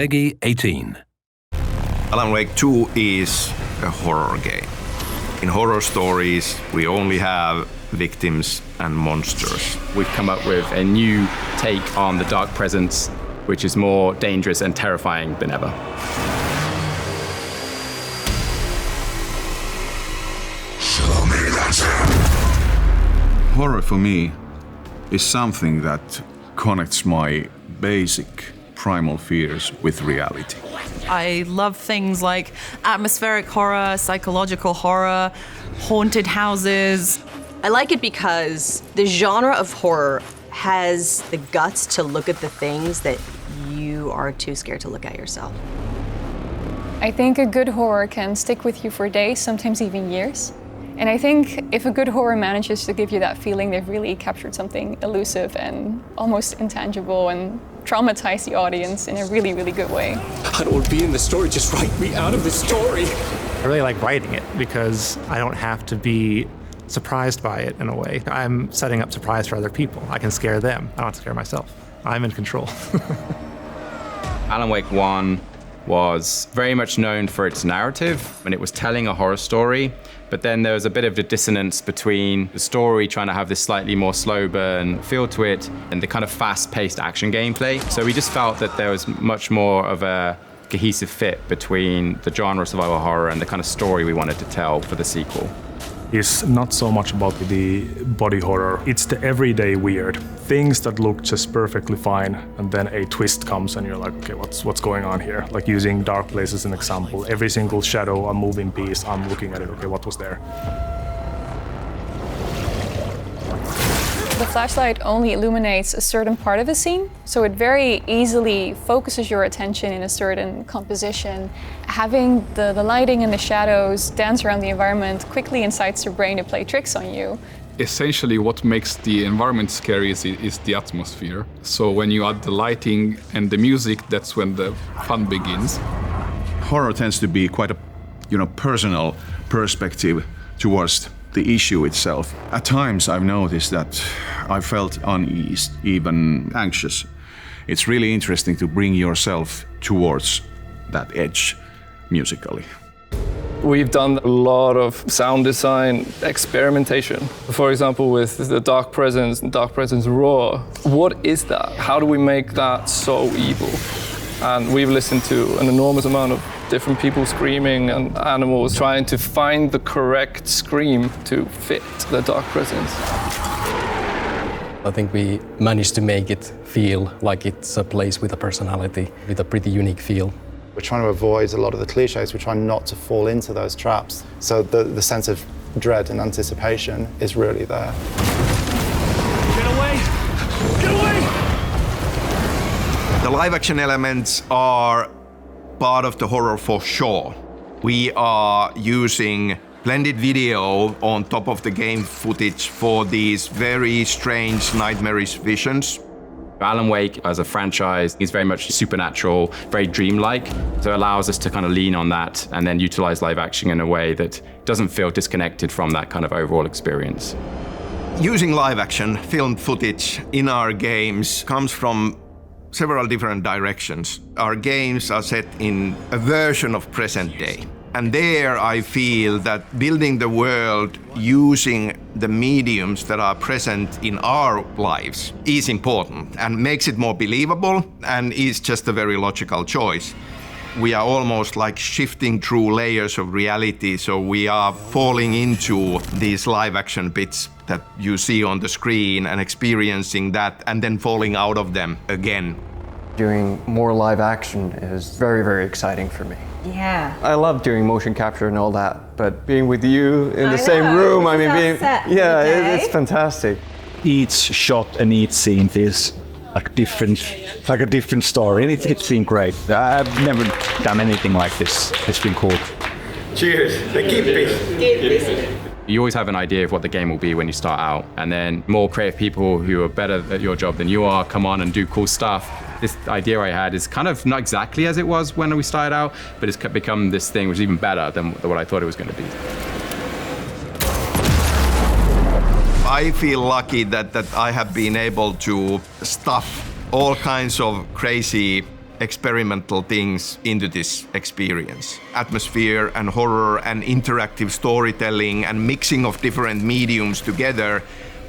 Peggy 18. Alan Wake 2 is a horror game. In horror stories, we only have victims and monsters. We've come up with a new take on the dark presence, which is more dangerous and terrifying than ever. Show me that. Horror for me is something that connects my basic primal fears with reality. I love things like atmospheric horror, psychological horror, haunted houses. I like it because the genre of horror has the guts to look at the things that you are too scared to look at yourself. I think a good horror can stick with you for days, sometimes even years. And I think if a good horror manages to give you that feeling, they've really captured something elusive and almost intangible and traumatize the audience in a really, really good way. I don't want to be in the story, just write me out of the story. I really like writing it because I don't have to be surprised by it in a way. I'm setting up surprise for other people. I can scare them. I don't have to scare myself. I'm in control. Alan Wake 1 was very much known for its narrative, and it was telling a horror story, but then there was a bit of a dissonance between the story trying to have this slightly more slow burn feel to it and the kind of fast-paced action gameplay. So we just felt that there was much more of a cohesive fit between the genre of survival horror and the kind of story we wanted to tell for the sequel. Is not so much about the body horror, it's the everyday weird. Things that look just perfectly fine, and then a twist comes and you're like, okay, what's going on here? Like using Dark Place as an example, every single shadow, a moving piece, I'm looking at it, okay, what was there? The flashlight only illuminates a certain part of a scene, so it very easily focuses your attention in a certain composition. Having the lighting and the shadows dance around the environment quickly incites your brain to play tricks on you. Essentially, what makes the environment scary is the atmosphere. So when you add the lighting and the music, that's when the fun begins. Horror tends to be quite a, personal perspective towards the issue itself. At times I've noticed that I felt uneasy, even anxious. It's really interesting to bring yourself towards that edge musically. We've done a lot of sound design experimentation. For example, with the Dark Presence and Dark Presence Roar. What is that? How do we make that so evil? And we've listened to an enormous amount of different people screaming and animals trying to find the correct scream to fit the Dark Presence. I think we managed to make it feel like it's a place with a personality, with a pretty unique feel. We're trying to avoid a lot of the cliches. We're trying not to fall into those traps. So the sense of dread and anticipation is really there. Get away! Get away! The live action elements are part of the horror for sure. We are using blended video on top of the game footage for these very strange, nightmarish visions. Alan Wake as a franchise is very much supernatural, very dreamlike. So it allows us to kind of lean on that and then utilize live action in a way that doesn't feel disconnected from that kind of overall experience. Using live action film footage in our games comes from several different directions. Our games are set in a version of present day. And there I feel that building the world using the mediums that are present in our lives is important and makes it more believable and is just a very logical choice. We are almost like shifting through layers of reality, so we are falling into these live action bits that you see on the screen and experiencing that and then falling out of them again. Doing more live action is very, very exciting for me. Yeah. I love doing motion capture and all that, but being with you in the same room, it's fantastic. Each shot and each scene feels like a different story, and it's been great. I've never done anything like this. It's been cool. Cheers. Keep busy. You always have an idea of what the game will be when you start out, and then more creative people who are better at your job than you are come on and do cool stuff. This idea I had is kind of not exactly as it was when we started out, but it's become this thing which is even better than what I thought it was going to be. I feel lucky that I have been able to stuff all kinds of crazy experimental things into this experience. Atmosphere and horror and interactive storytelling and mixing of different mediums together,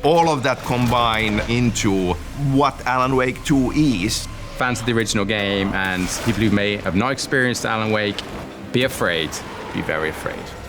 all of that combine into what Alan Wake 2 is. Fans of the original game and people who may have not experienced Alan Wake, be afraid, be very afraid.